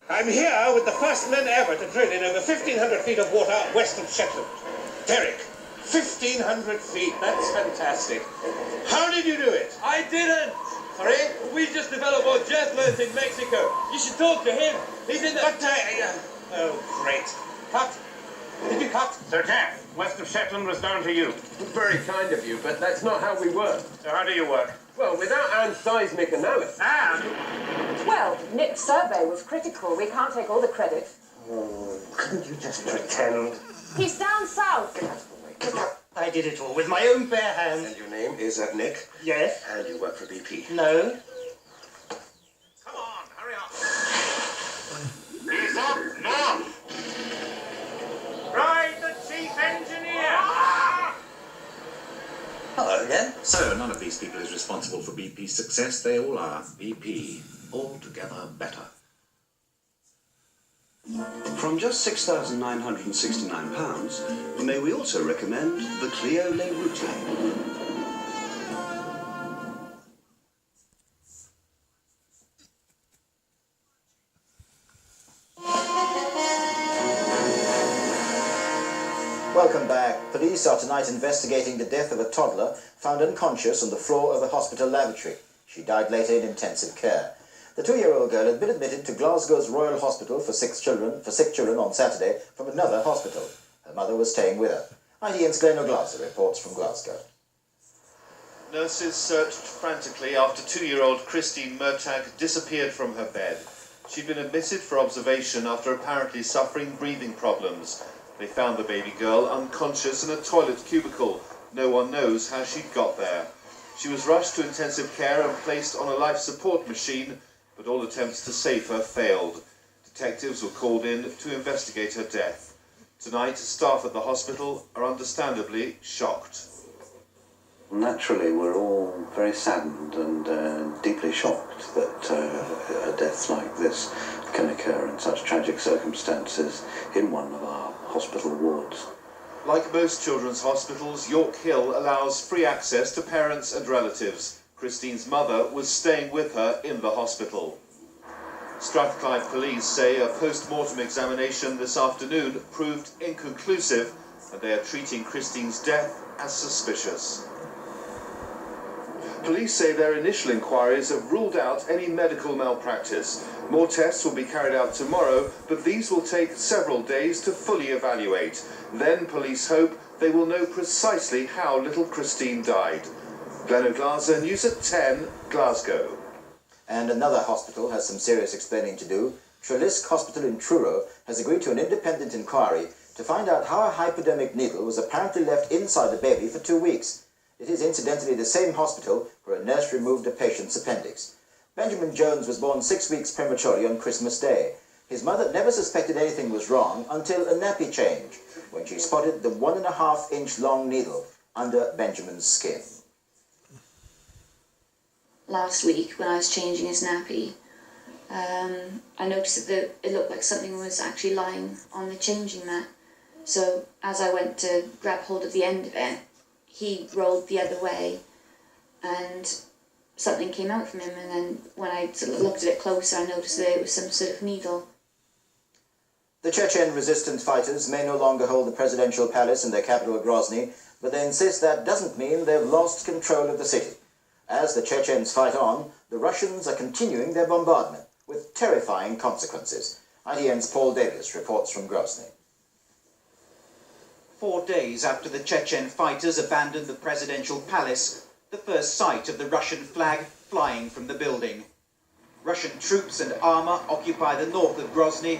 I'm here with the first men ever to drill in over 1,500 feet of water west of Shetland. Derek, 1,500 feet. That's fantastic. How did you do it? I didn't. Sorry? We just developed what Jeff learned in Mexico. You should talk to him. He's in the... But oh, great. Cut. Did you cut? Sir Jeff, west of Shetland was down to you. Very kind of you, but that's not how we work. So how do you work? Well, without Anne's seismic analysis. Anne? Well, Nick's survey was critical. We can't take all the credit. Oh, couldn't you just pretend? He's down south. I did it all with my own bare hands. And your name is Nick? Yes. And you work for BP? No. Come on, hurry up. He's up north. Ride the chief engineer. Hello again. So, none of these people is responsible for BP's success. They all are. BP. Altogether better. From just £6,969, may we also recommend the Clio Le Routier. Welcome back. Police are tonight investigating the death of a toddler found unconscious on the floor of a hospital lavatory. She died later in intensive care. The 2-year-old girl had been admitted to Glasgow's Royal Hospital for sick children on Saturday from another hospital. Her mother was staying with her. ITN's Glenn O'Glaser reports from Glasgow. Nurses searched frantically after 2-year-old Christine Murtagh disappeared from her bed. She'd been admitted for observation after apparently suffering breathing problems. They found the baby girl unconscious in a toilet cubicle. No one knows how she'd got there. She was rushed to intensive care and placed on a life support machine, but all attempts to save her failed. Detectives were called in to investigate her death. Tonight, staff at the hospital are understandably shocked. Naturally, we're all very saddened and deeply shocked that a death like this can occur in such tragic circumstances in one of our hospital wards. Like most children's hospitals, York Hill allows free access to parents and relatives. Christine's mother was staying with her in the hospital. Strathclyde police say a post-mortem examination this afternoon proved inconclusive, and they are treating Christine's death as suspicious. Police say their initial inquiries have ruled out any medical malpractice. More tests will be carried out tomorrow, but these will take several days to fully evaluate. Then police hope they will know precisely how little Christine died. Glenn O'Glaser, News at 10, Glasgow. And another hospital has some serious explaining to do. Trelisk Hospital in Truro has agreed to an independent inquiry to find out how a hypodermic needle was apparently left inside the baby for 2 weeks. It is incidentally the same hospital where a nurse removed a patient's appendix. Benjamin Jones was born 6 weeks prematurely on Christmas Day. His mother never suspected anything was wrong until a nappy change, when she spotted the 1.5-inch long needle under Benjamin's skin. Last week, when I was changing his nappy, I noticed that it looked like something was actually lying on the changing mat. So as I went to grab hold of the end of it, he rolled the other way and something came out from him, and then when I sort of looked at it closer, I noticed that it was some sort of needle. The Chechen resistance fighters may no longer hold the presidential palace in their capital Grozny, but they insist that doesn't mean they've lost control of the city. As the Chechens fight on, the Russians are continuing their bombardment, with terrifying consequences. ITN's Paul Davis reports from Grozny. 4 days after the Chechen fighters abandoned the presidential palace, the first sight of the Russian flag flying from the building. Russian troops and armour occupy the north of Grozny,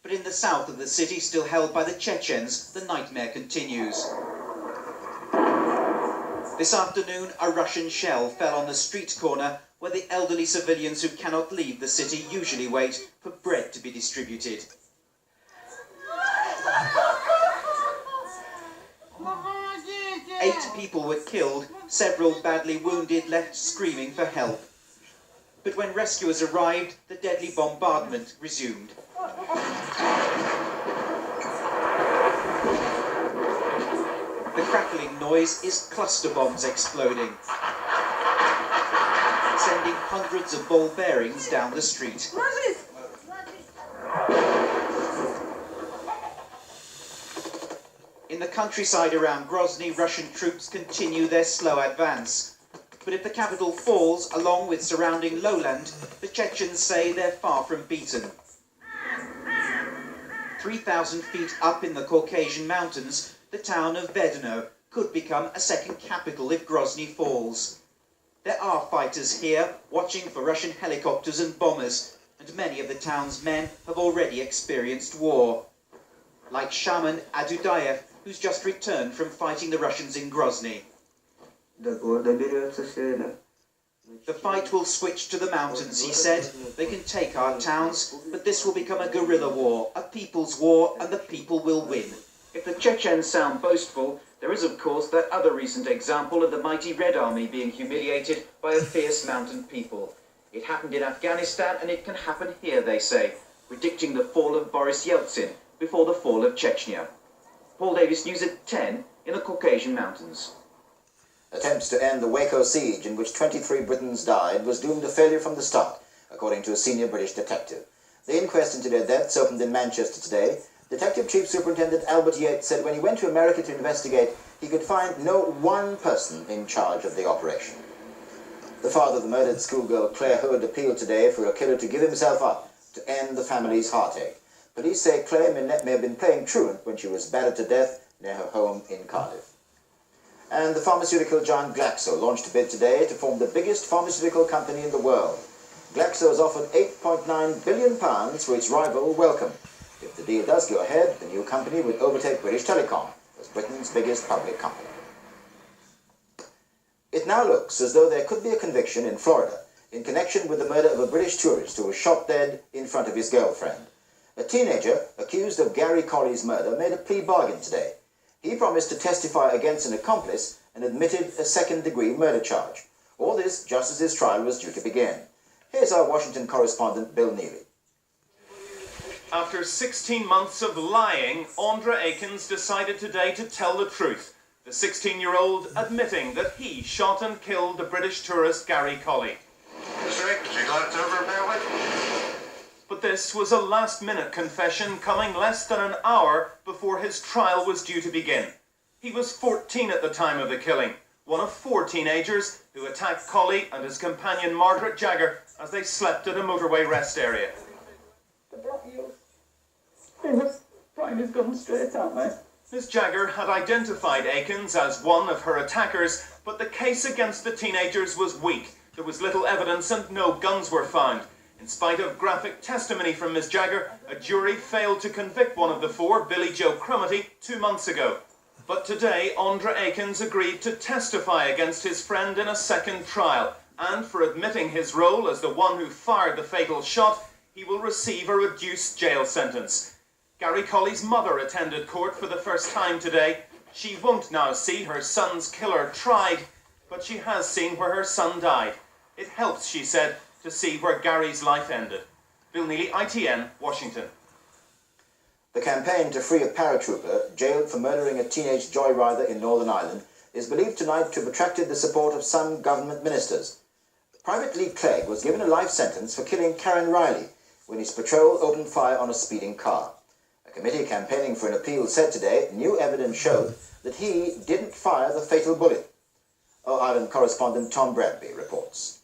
but in the south of the city, still held by the Chechens, the nightmare continues. This afternoon, a Russian shell fell on the street corner where the elderly civilians who cannot leave the city usually wait for bread to be distributed. Eight people were killed, several badly wounded left screaming for help. But when rescuers arrived, the deadly bombardment resumed. The crackling noise is cluster bombs exploding, sending hundreds of ball bearings down the street. In the countryside around Grozny, Russian troops continue their slow advance. But if the capital falls, along with surrounding lowland, the Chechens say they're far from beaten. 3,000 feet up in the Caucasian mountains, the town of Vedeno could become a second capital if Grozny falls. There are fighters here, watching for Russian helicopters and bombers, and many of the town's men have already experienced war. Like Shaman Adudayev, who's just returned from fighting the Russians in Grozny. The fight will switch to the mountains, he said. They can take our towns, but this will become a guerrilla war, a people's war, and the people will win. If the Chechens sound boastful, there is of course that other recent example of the mighty Red Army being humiliated by a fierce mountain people. It happened in Afghanistan and it can happen here, they say, predicting the fall of Boris Yeltsin before the fall of Chechnya. Paul Davis, News at 10 in the Caucasian Mountains. Attempts to end the Waco siege, in which 23 Britons died, was doomed to failure from the start, according to a senior British detective. The inquest into their deaths opened in Manchester today. Detective Chief Superintendent Albert Yates said when he went to America to investigate, he could find no one person in charge of the operation. The father of the murdered schoolgirl Claire Hood appealed today for a killer to give himself up to end the family's heartache. Police say Claire may have been playing truant when she was battered to death near her home in Cardiff. And the pharmaceutical giant Glaxo launched a bid today to form the biggest pharmaceutical company in the world. Glaxo has offered £8.9 billion for its rival Wellcome. If the deal does go ahead, the new company would overtake British Telecom as Britain's biggest public company. It now looks as though there could be a conviction in Florida in connection with the murder of a British tourist who was shot dead in front of his girlfriend. A teenager accused of Gary Colley's murder made a plea bargain today. He promised to testify against an accomplice and admitted a second-degree murder charge. All this just as his trial was due to begin. Here's our Washington correspondent, Bill Neely. After 16 months of lying, Andra Akins decided today to tell the truth. The 16-year-old admitting that he shot and killed the British tourist Gary Colley. Mr. Akins, you got it over bear with? But this was a last-minute confession coming less than an hour before his trial was due to begin. He was 14 at the time of the killing, one of 4 teenagers who attacked Colley and his companion Margaret Jagger as they slept at a motorway rest area. He was pointing his gun straight at me. Ms. Jagger had identified Akins as one of her attackers, but the case against the teenagers was weak. There was little evidence and no guns were found. In spite of graphic testimony from Ms. Jagger, a jury failed to convict one of the 4, Billy Joe Crumity, 2 months ago. But today, Andra Akins agreed to testify against his friend in a second trial, and for admitting his role as the one who fired the fatal shot, he will receive a reduced jail sentence. Gary Colley's mother attended court for the first time today. She won't now see her son's killer tried, but she has seen where her son died. It helps, she said, to see where Gary's life ended. Bill Neely, ITN, Washington. The campaign to free a paratrooper jailed for murdering a teenage joyrider in Northern Ireland is believed tonight to have attracted the support of some government ministers. Private Lee Clegg was given a life sentence for killing Karen Riley when his patrol opened fire on a speeding car. A committee campaigning for an appeal said today new evidence showed that he didn't fire the fatal bullet. Ireland correspondent Tom Bradby reports.